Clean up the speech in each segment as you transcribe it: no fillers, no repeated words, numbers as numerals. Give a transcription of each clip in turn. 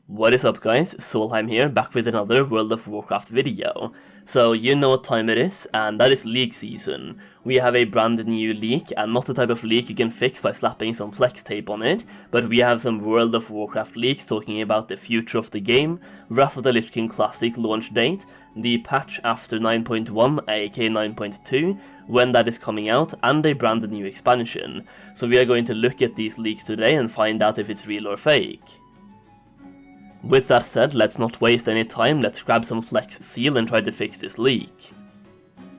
What is up guys, Solheim here, back with another World of Warcraft video. So you know what time it is, and that is leak season. We have a brand new leak, and not the type of leak you can fix by slapping some flex tape on it, but we have some World of Warcraft leaks talking about the future of the game, Wrath of the Lich King Classic launch date, the patch after 9.1 aka 9.2, when that is coming out, and a brand new expansion. So we are going to look at these leaks today and find out if it's real or fake. With that said, let's not waste any time, let's grab some Flex Seal and try to fix this leak.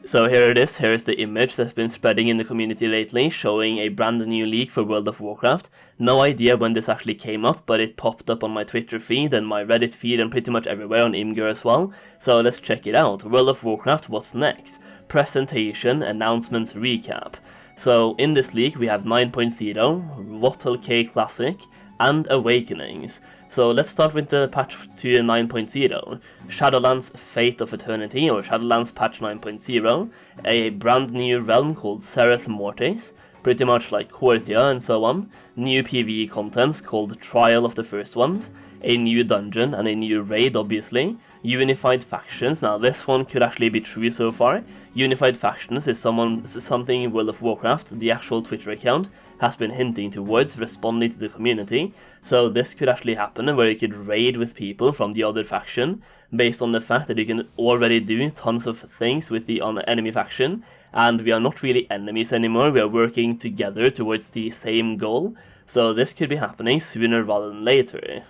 So here it is, here is the image that's been spreading in the community lately, showing a brand new leak for World of Warcraft. No idea when this actually came up, but it popped up on my Twitter feed and my Reddit feed and pretty much everywhere on Imgur as well. So let's check it out. World of Warcraft, what's next? Presentation, announcements, recap. So in this leak we have 9.0, WOTLK Classic, and Awakenings. So let's start with the patch to 9.0, Shadowlands Fate of Eternity, or Shadowlands patch 9.0, a brand new realm called Sereth Mortis, pretty much like Korthia and so on, new PvE contents called Trial of the First Ones, a new dungeon and a new raid obviously, unified factions. Now this one could actually be true so far. Unified factions is something in World of Warcraft, the actual Twitter account, has been hinting towards, responding to the community, so this could actually happen where you could raid with people from the other faction, based on the fact that you can already do tons of things with the enemy faction, and we are not really enemies anymore, we are working together towards the same goal, so this could be happening sooner rather than later.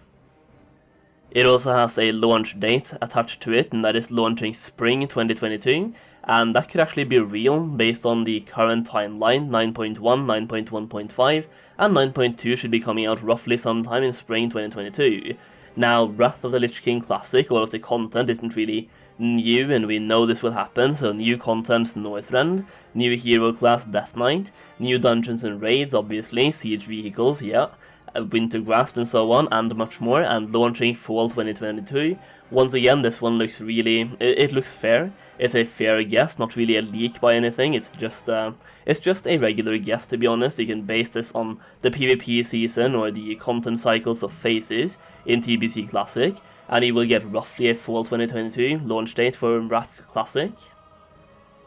It also has a launch date attached to it, and that is launching spring 2022, and that could actually be real based on the current timeline. 9.1, 9.1.5, and 9.2 should be coming out roughly sometime in spring 2022. Now, Wrath of the Lich King Classic, all of the content isn't really new, and we know this will happen, so new contents Northrend, new hero class Death Knight, new dungeons and raids obviously, siege vehicles, yeah, Winter Grasp and so on, and much more, and launching fall 2022. Once again, this one looks really, it looks fair. It's a fair guess, not really a leak by anything, it's just a regular guess to be honest. You can base this on the PvP season or the content cycles of phases in TBC Classic, and you will get roughly a fall 2022 launch date for Wrath Classic.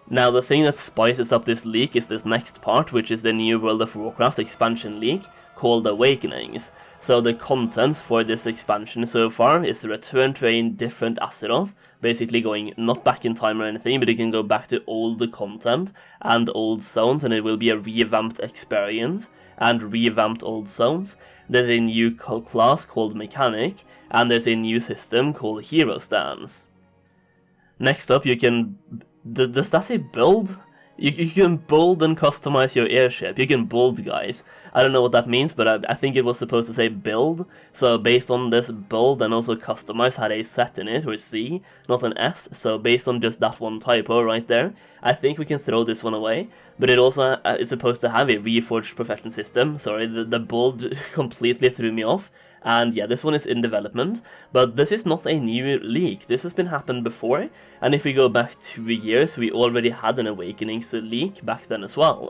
Now the thing that spices up this leak is this next part, which is the new World of Warcraft expansion leak, called Awakenings. So the contents for this expansion so far is a return to a different Azeroth, basically going not back in time or anything, but you can go back to old content and old zones, and it will be a revamped experience and revamped old zones. There's a new class called Mechanic, and there's a new system called Hero Stance. Next up, you can... does that say build? You can build and customize your airship. You can build, guys. I don't know what that means, but I think it was supposed to say build. So based on this build and also customize had a set in it, or C, not an S. So based on just that one typo right there, I think we can throw this one away. But it also is supposed to have a reforged profession system. Sorry, the build completely threw me off. And yeah, this one is in development, but this is not a new leak. This has been happened before, and if we go back 2 years, we already had an Awakenings leak back then as well.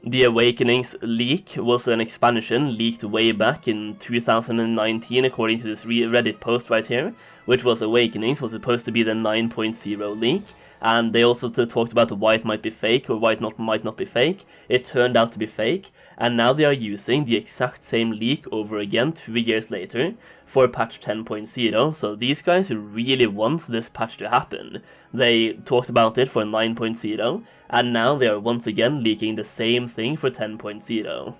The Awakenings leak was an expansion leaked way back in 2019 according to this Reddit post right here, which was Awakenings was supposed to be the 9.0 leak, and they also talked about why it might be fake or why it might not be fake. It turned out to be fake, and now they are using the exact same leak over again 2 years later for patch 10.0, so these guys really want this patch to happen. They talked about it for 9.0, and now they are once again leaking the same thing for 10.0.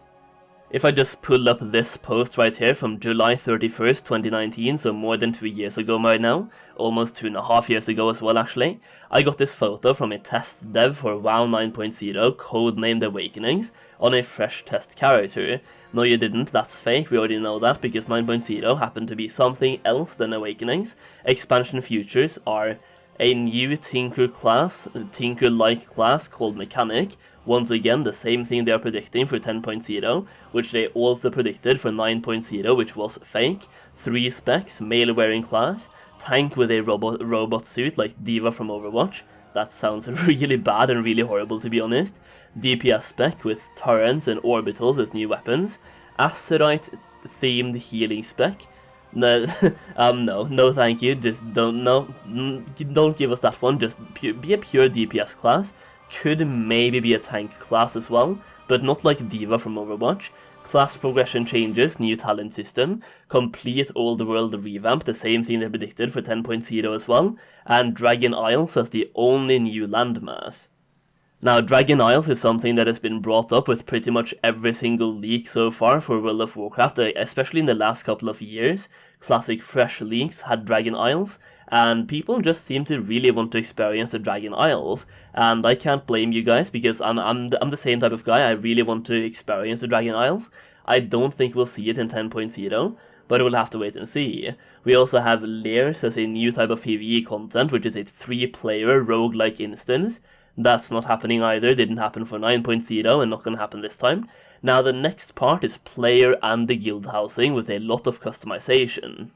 If I just pull up this post right here from July 31st, 2019, so more than 2 years ago right now, almost 2.5 years ago as well actually, I got this photo from a test dev for WoW 9.0, codenamed Awakenings, on a fresh test character. No you didn't, that's fake, we already know that, because 9.0 happened to be something else than Awakenings. Expansion features are a new Tinker-like class called Mechanic. Once again, the same thing they are predicting for 10.0, which they also predicted for 9.0, which was fake. 3 specs, male-wearing class, tank with a robot suit like D.Va from Overwatch. That sounds really bad and really horrible to be honest. DPS spec with turrets and orbitals as new weapons. Asterite themed healing spec. No, no, thank you. Just don't give us that one. Just be a pure DPS class. Could maybe be a tank class as well, but not like D.Va from Overwatch. Class progression changes, new talent system, complete old world revamp, the same thing they predicted for 10.0 as well, and Dragon Isles as the only new landmass. Now, Dragon Isles is something that has been brought up with pretty much every single leak so far for World of Warcraft, especially in the last couple of years. Classic fresh leaks had Dragon Isles, and people just seem to really want to experience the Dragon Isles, and I can't blame you guys, because I'm the same type of guy. I really want to experience the Dragon Isles. I don't think we'll see it in 10.0, but we'll have to wait and see. We also have Lairs as a new type of PvE content, which is a 3-player roguelike instance. That's not happening either, didn't happen for 9.0 and not gonna happen this time. Now the next part is player and the guild housing with a lot of customization.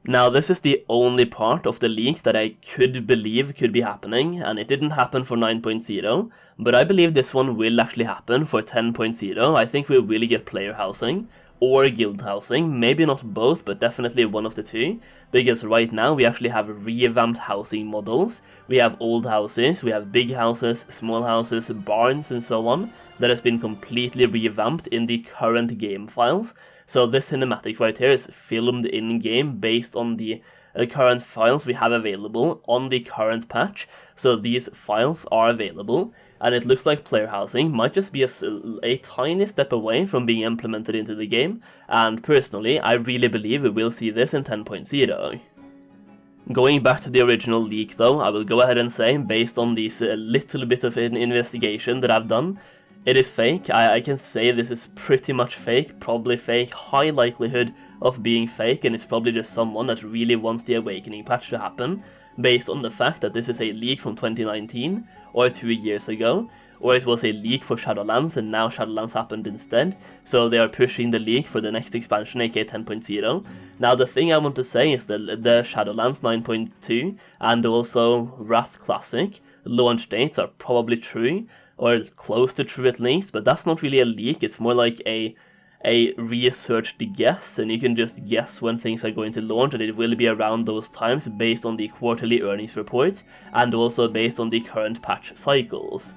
Now this is the only part of the leak that I could believe could be happening, and it didn't happen for 9.0, but I believe this one will actually happen for 10.0. I think we will get player housing or guild housing, maybe not both, but definitely one of the two, because right now we actually have revamped housing models. We have old houses, we have big houses, small houses, barns and so on, that has been completely revamped in the current game files. So this cinematic right here is filmed in-game based on the current files we have available on the current patch. So these files are available, and it looks like player housing might just be a tiny step away from being implemented into the game, and personally I really believe we will see this in 10.0. Going back to the original leak though, I will go ahead and say, based on this little bit of an investigation that I've done, it is fake. I can say this is pretty much fake, probably fake, high likelihood of being fake, and it's probably just someone that really wants the Awakening patch to happen, based on the fact that this is a leak from 2019, or 2 years ago, or it was a leak for Shadowlands and now Shadowlands happened instead, so they are pushing the leak for the next expansion, aka 10.0. Now the thing I want to say is that the Shadowlands 9.2 and also Wrath Classic launch dates are probably true, or close to true at least, but that's not really a leak, it's more like a researched guess, and you can just guess when things are going to launch, and it will be around those times based on the quarterly earnings report, and also based on the current patch cycles.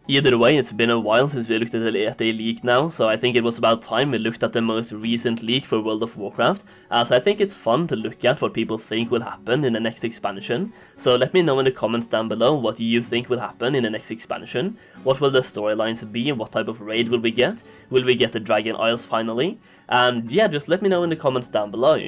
Either way, it's been a while since we looked at a leak now, so I think it was about time we looked at the most recent leak for World of Warcraft, as I think it's fun to look at what people think will happen in the next expansion. So let me know in the comments down below what you think will happen in the next expansion. What will the storylines be? What type of raid will we get? Will we get the Dragon Isles finally? And yeah, just let me know in the comments down below.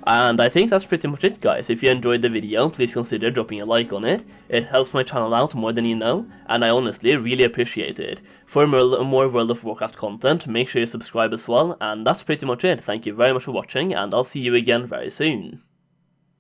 And I think that's pretty much it, guys. If you enjoyed the video, please consider dropping a like on it. It helps my channel out more than you know, and I honestly really appreciate it. For more World of Warcraft content, make sure you subscribe as well, and that's pretty much it. Thank you very much for watching, and I'll see you again very soon.